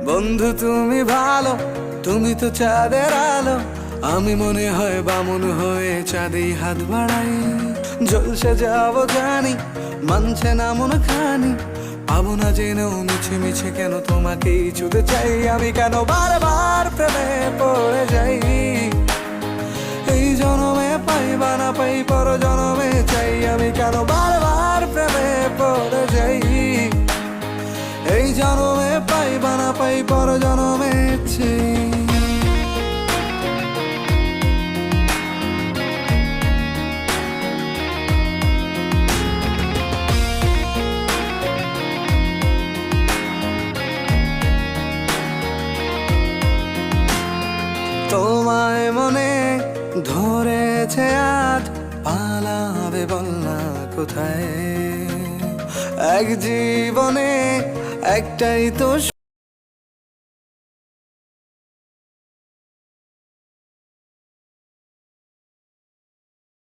বন্ধু তুমি ভালো, তুমি তো চাঁদের আলো। আমি মনে হয় বামুন হয়ে চাঁদে হাত বাড়াই। জলসে যাবো জানি, মানছে না মন খানি। পাবো না জেনেও মিছে মিছে কেন তোমাকেই ছুতে চাই। আমি কেন বারবার প্রেমে পড়ে যাই। এই জনমে পাই বা না পাই, পর জনমে চাই। আমি কেন বারবার প্রেমে পড়ে যাই। এই জনমে পাই বা না পাই, পর জনমে চাই। তোমায় মনে ধরেছে আজ, পালাবে বল না কোথায়। এক জীবনে একটাই তো